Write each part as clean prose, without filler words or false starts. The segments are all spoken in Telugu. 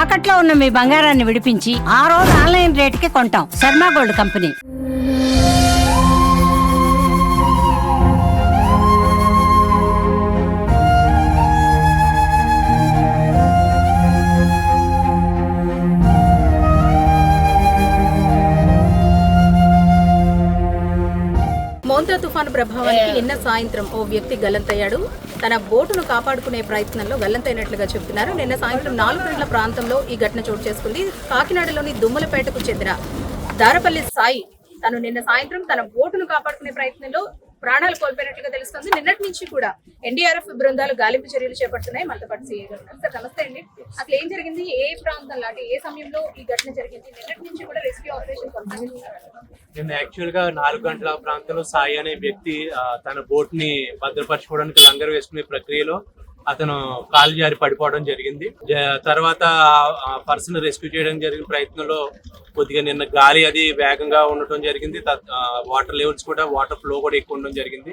తాకట్లో ఉన్న మీ బంగారాన్ని విడిపించి ఆ రోజు ఆన్లైన్ రేటుకి కొంటాం. Sharma gold company. మోంతా తుఫాను ప్రభావానికి నిన్న సాయంత్రం ఓ వ్యక్తి గల్లంతయ్యాడు. తన బోటును కాపాడుకునే ప్రయత్నంలో గల్లంతైనట్లుగా చెబుతున్నారు. నిన్న సాయంత్రం 4 గంటల ప్రాంతంలో ఈ ఘటన చోటు చేసుకుంది. కాకినాడలోని దుమ్మలపేటకు చెందిన దారపల్లి సాయి తను నిన్న సాయంత్రం తన బోటును కాపాడుకునే ప్రయత్నంలో ప్రాణాలు కోల్పోయినట్లుగా తెలుస్తుంది. నిన్నటి నుంచి కూడా ఎన్డీఆర్ఎఫ్ బృందాలు గాలింపు చర్యలు చేపడుతున్నాయి. మనతో పాటు సీఏ గారు ఉన్నారు. సార్ నమస్తే అండి. అసలు ఏం జరిగింది, ఏ ప్రాంతంలో అంటే ఏ సమయంలో ఈ ఘటన జరిగింది? నిన్నటి నుంచి కూడా రెస్క్యూ ఆపరేషన్ కొనసాగిస్తున్నారు. నేను యాక్చువల్ గా 4 గంటల ప్రాంతంలో సాయి అనే వ్యక్తి తన బోట్ ని భద్రపరచుకోవడానికి లంగర్ వేసుకునే ప్రక్రియలో అతను కాలు జారి పడిపోవడం జరిగింది. తర్వాత పర్సన్ రెస్క్యూ చేయడం జరిగిన ప్రయత్నంలో కొద్దిగా నిన్న గాలి అది వేగంగా ఉండటం జరిగింది. వాటర్ లెవెల్స్ కూడా వాటర్ ఫ్లో కూడా ఎక్కువ ఉండడం జరిగింది.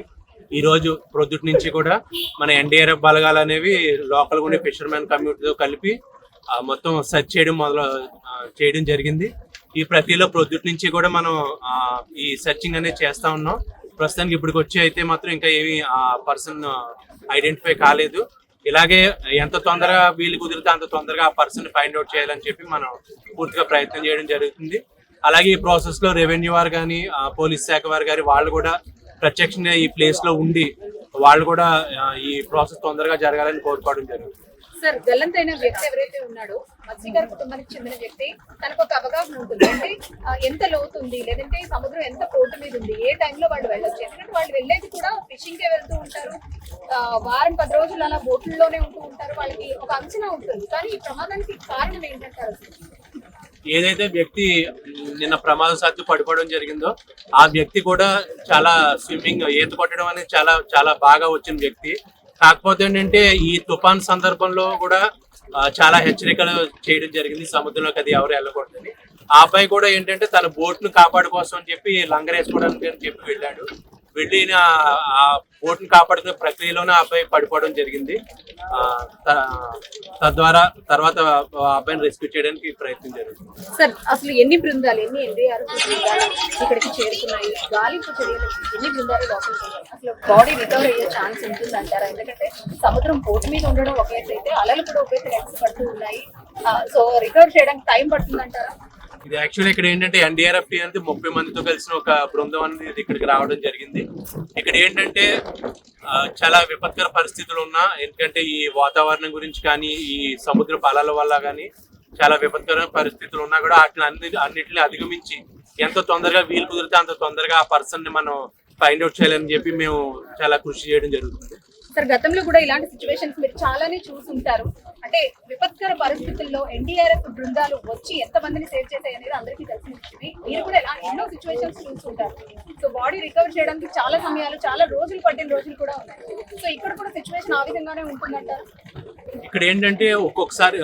ఈ రోజు ప్రొద్దుటి నుంచి కూడా మన ఎన్డీఆర్ఎఫ్ బలగాలు అనేవి లోకల్ ఉండే ఫిషర్మెన్ కమ్యూనిటీతో కలిపి మొత్తం సెర్చ్ చేయడం జరిగింది. ఈ ప్రక్రియలో ప్రొద్దుటి నుంచి కూడా మనం ఈ సెర్చింగ్ అనేది చేస్తా ఉన్నాం. ప్రస్తుతానికి ఇప్పటికి వచ్చి అయితే మాత్రం ఇంకా ఏమి పర్సన్ ఐడెంటిఫై కాలేదు. ఇలాగే ఎంత తొందరగా వీలు కుదిరితే అంత తొందరగా ఆ పర్సన్ ఫైండ్ అవుట్ చేయాలని చెప్పి మనం పూర్తిగా ప్రయత్నం చేయడం జరుగుతుంది. అలాగే ఈ ప్రాసెస్ లో రెవెన్యూ వారు కానీ పోలీస్ శాఖ వారు కానీ వాళ్ళు కూడా ప్రత్యక్షంగా ఈ ప్లేస్ లో ఉండి వాళ్ళు కూడా ఈ ప్రాసెస్ తొందరగా జరగాలని కోరుకోవడం జరుగుతుంది. సార్, గల్లంతైన వ్యక్తి ఎవరైతే ఉన్నాడో మత్స్యకార కుటుంబానికి చెందిన వ్యక్తి, తనకు ఒక అవగాహన ఉంటుంది. అంటే ఎంత లోతుంది, లేదంటే సముద్రం ఎంత పోటు మీద ఉంది, ఏ టైంలో వాళ్ళు వెళ్ళొచ్చు. ఎందుకంటే వాళ్ళు వెళ్ళేది కూడా ఫిషింగ్ కే వెళ్తూ ఉంటారు. వారం 10 రోజులు అలా బోట్లలోనే ఉంటూ ఉంటారు. వాళ్ళకి ఒక అంచనా ఉంటుంది. కానీ ఈ ప్రమాదానికి కారణం ఏంటంటారు? ఏదైతే వ్యక్తి నిన్న ప్రమాదశాత్తు పడిపోవడం జరిగిందో ఆ వ్యక్తి కూడా చాలా స్విమ్మింగ్ ఈత కొట్టడం అనేది చాలా బాగా వచ్చిన వ్యక్తి. కాకపోతే ఏంటంటే ఈ తుఫాన్ సందర్భంలో కూడా చాలా హెచ్చరికలు చేయడం జరిగింది సముద్రంలోకి అది ఎవరు వెళ్ళకూడదని. ఆ అబ్బాయి కూడా ఏంటంటే తన బోట్ ను కాపాడుకోసం అని చెప్పి లంగరేసుకోవడానికి అని చెప్పి వెళ్ళాడు. వెళ్ళిన ఆ బోట్ ను కాపాడుకునే ప్రక్రియలోనే ఆ అబ్బాయి పడిపోవడం జరిగింది. తద్వారా తర్వాత ఆ అబ్బాయిని రెస్క్యూ చేయడానికి ప్రయత్నం జరుగుతుంది. సార్, అసలు ఎన్ని బృందాలు, ఎన్ని ఎన్డీఆర్ఎఫ్ బృందాలు ఇక్కడికి చేరుకున్నాయి? గాలింపు చర్యలు ఎన్ని బృందాలు లోపలికి ఉన్నాయి? అసలు బాడీ రికవర్ అయ్యే ఛాన్స్ ఉంటుంది అంటారా? ఎందుకంటే సముద్రం పోటు మీద ఉండడం ఒక ఎత్తు అయితే అలలు కూడా ఒక ఎత్తు ఎక్స్ పడుతూ ఉన్నాయి. సో రికవర్ చేయడానికి టైం పడుతుంది అంటారా? ఇది యాక్చువల్లీ ఇక్కడ ఏంటంటే ఎన్డీఆర్ఎఫ్ అనేది 30 మందితో కలిసిన ఒక బృందం అనేది ఇక్కడికి రావడం జరిగింది. ఇక్కడ ఏంటంటే చాలా విపత్కర పరిస్థితులు ఉన్నా, ఎందుకంటే ఈ వాతావరణం గురించి కానీ ఈ సముద్ర అలల వల్ల కానీ చాలా విపత్కర పరిస్థితులు ఉన్నా కూడా అన్నిటిని అధిగమించి ఎంత తొందరగా వీలు కుదిరితే అంత తొందరగా ఆ పర్సన్ ని మనం ఫైండ్ అవుట్ చేయాలని చెప్పి మేము చాలా కృషి చేయడం జరుగుతుంది. సార్, గతంలో కూడా ఇలాంటి సిచ్యువేషన్స్ మీరు చాలానే చూసుంటారు. అంటే విపత్కర పరిస్థితుల్లో ఎన్డీఆర్ఎఫ్ బృందాలు వచ్చి ఎంత మందిని సేవ్ చేశాయి అనేది అందరికీ తెలిసిన విషయమే. మీరు కూడా ఎన్నో సిచ్యువేషన్స్ చూసుంటారు. సో బాడీ రికవర్ చేయడానికి చాలా సమయాలు, చాలా రోజులు పట్టిన రోజులు కూడా ఉన్నాయి. సో ఇక్కడ కూడా సిచ్యువేషన్ ఆ విధంగానే ఉంటుందంటారు? ఇక్కడ ఏంటంటే ఒక్కొక్కసారి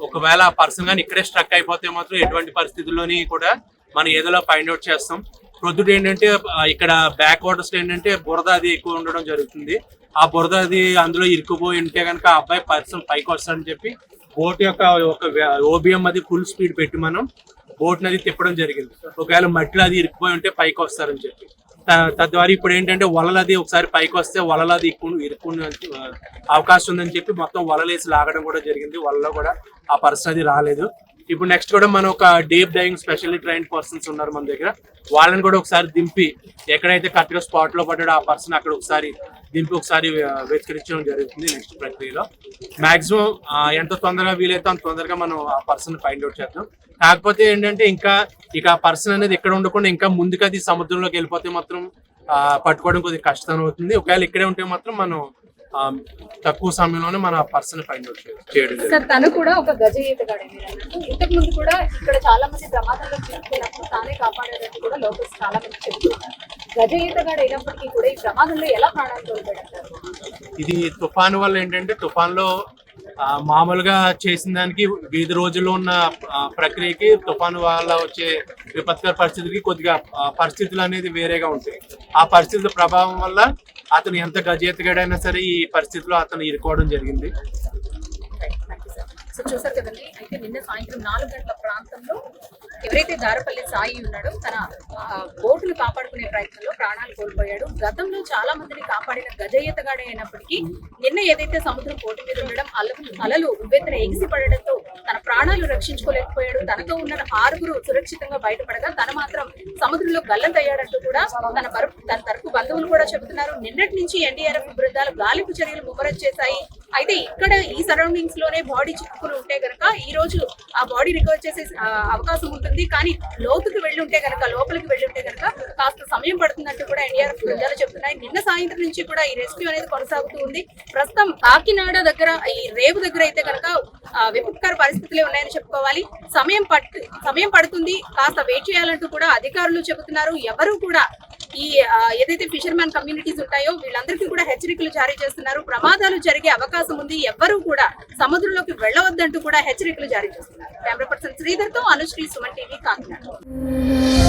ఒకవేళ ఆ పర్సన్ కానీ ఇక్కడే స్ట్రక్ అయిపోతే మాత్రం ఎటువంటి పరిస్థితుల్లోని కూడా మనం ఏదోలా ఫైండ్ అవుట్ చేస్తాం. ప్రొద్దుట ఏంటంటే ఇక్కడ బ్యాక్ వాటర్స్ ఏంటంటే బురద అది ఎక్కువ ఉండడం జరుగుతుంది. ఆ బురద అది అందులో ఇరుక్కుపోయి ఉంటే కనుక ఆ అబ్బాయి పర్సన్ పైకి వస్తాడని చెప్పి బోట్ యొక్క ఒక ఓబిఎం అది ఫుల్ స్పీడ్ పెట్టి మనం బోట్ నది తిప్పడం జరిగింది. ఒకవేళ మట్టిలో అది ఇరుక్కుపోయి ఉంటే పైకి వస్తారని చెప్పి. తద్వారా ఇప్పుడు ఏంటంటే వలలది ఒకసారి పైకి వస్తే వలలది ఇరుక్కునే అవకాశం ఉందని చెప్పి మొత్తం వలలేసి లాగడం కూడా జరిగింది. వలలో కూడా ఆ పర్సన్ అది రాలేదు. ఇప్పుడు నెక్స్ట్ కూడా మనం ఒక deep diving specially trained persons ఉన్నారు మన దగ్గర. వాళ్ళని కూడా ఒకసారి దింపి ఎక్కడైతే కరెక్ట్ గా స్పాట్ లో పడ్డాడో ఆ పర్సన్ అక్కడ ఒకసారి దింపి ఒకసారి వెతికించడం జరుగుతుంది. నెక్స్ట్ ప్రక్రియలో మాక్సిమం ఎంత తొందరగా వీలైతే అంత తొందరగా మనం ఆ పర్సన్ ఫైండ్ అవుట్ చేద్దాం. కాకపోతే ఏంటంటే ఇక ఆ పర్సన్ అనేది ఇక్కడ ఉండకుండా ఇంకా ముందుకు అది సముద్రంలోకి వెళ్ళిపోతే మాత్రం పట్టుకోవడం కొద్దిగా కష్టం అవుతుంది. ఒకవేళ ఇక్కడే ఉంటే మాత్రం మనం తక్కువ సమయంలోనే మన పర్సన్ ఫైండ్ అవుట్ చేయడం. సార్, తను కూడా ఒక గజ ఈతగాడే. ఇంతకు ముందు కూడా ఇక్కడ చాలా మంది ప్రమాదంలో చిక్కుకున్నప్పుడు తానే కాపాడేటట్టు కూడా లోకల్స్ చాలా మంది చెప్తున్నారు. గజ ఈతగాడు అయినప్పటికీ కూడా ఈ ప్రమాదంలో ఎలా ప్రాణాలు కోల్పోయాడు? ఇది తుఫాను వల్ల ఏంటంటే తుఫాన్లో మామూలుగా చేసిన దానికి 5 రోజుల్లో ఉన్న ప్రక్రియకి తుఫాను వల్ల వచ్చే విపత్కర పరిస్థితికి కొద్దిగా పరిస్థితులు అనేది వేరేగా ఉంటాయి. ఆ పరిస్థితుల ప్రభావం వల్ల అతను ఎంత గజ ఎత్తుగాడైనా సరే ఈ పరిస్థితిలో అతను ఇరుకోవడం జరిగింది. సో చూసారు కదండి, అయితే నిన్న సాయంత్రం 4 గంటల ప్రాంతంలో ఎవరైతే దారపల్లి సాయి ఉన్నాడో తన బోటును కాపాడుకునే ప్రయత్నంలో ప్రాణాలు కోల్పోయాడు. గతంలో చాలా మందిని కాపాడిన గజ ఈతగాడే అయినప్పటికీ నిన్న ఏదైతే సముద్రం పోటీ మీద ఉండడం అలలు ఉవ్వెత్తున ఎగిసి పడడంతో తన ప్రాణాలు రక్షించుకోలేకపోయాడు. తనతో ఉన్న 6 సురక్షితంగా బయటపడగా తన మాత్రం సముద్రంలో గల్లంతయ్యాడంటూ కూడా తన తరపు బంధువులు కూడా చెబుతున్నారు. నిన్నటి నుంచి ఎన్డీఆర్ఎఫ్ బృందాలు గాలింపు చర్యలు ముమ్మరం చేశాయి. అయితే ఇక్కడ ఈ సరౌండింగ్స్ లోనే బాడీ చిక్కుకుని ఉంటే గనక ఈ రోజు ఆ బాడీ రికవర్ చేసే అవకాశం ఉంటుంది. కానీ లోతుకు వెళ్ళి ఉంటే గనక, లోపలికి వెళ్ళి ఉంటే గనక కాస్త సమయం పడుతున్నట్టు కూడా ఎన్డీఆర్ఎఫ్ బృందాలు చెప్తున్నాయి. నిన్న సాయంత్రం నుంచి కూడా ఈ రెస్క్యూ అనేది కొనసాగుతూ ఉంది. ప్రస్తుతం కాకినాడ దగ్గర ఈ రేవు దగ్గర అయితే గనక విపత్కర పరిస్థితులే ఉన్నాయని చెప్పుకోవాలి. సమయం పడుతుంది, కాస్త వెయిట్ చేయాలంటూ కూడా అధికారులు చెబుతున్నారు. ఎవరు కూడా ఈ ఏదైతే ఫిషర్మ్యాన్ కమ్యూనిటీస్ ఉంటాయో వీళ్ళందరికీ కూడా హెచ్చరికలు జారీ చేస్తున్నారు. ప్రమాదాలు జరిగే అవకాశం ఉంది, ఎవ్వరూ కూడా సముద్రంలోకి వెళ్ళవద్దంటూ కూడా హెచ్చరికలు జారీ చేస్తున్నారు. కెమెరా పర్సన్ శ్రీధర్తో అనుశ్రీ, సుమన్ టీవీ, కాకినాడ.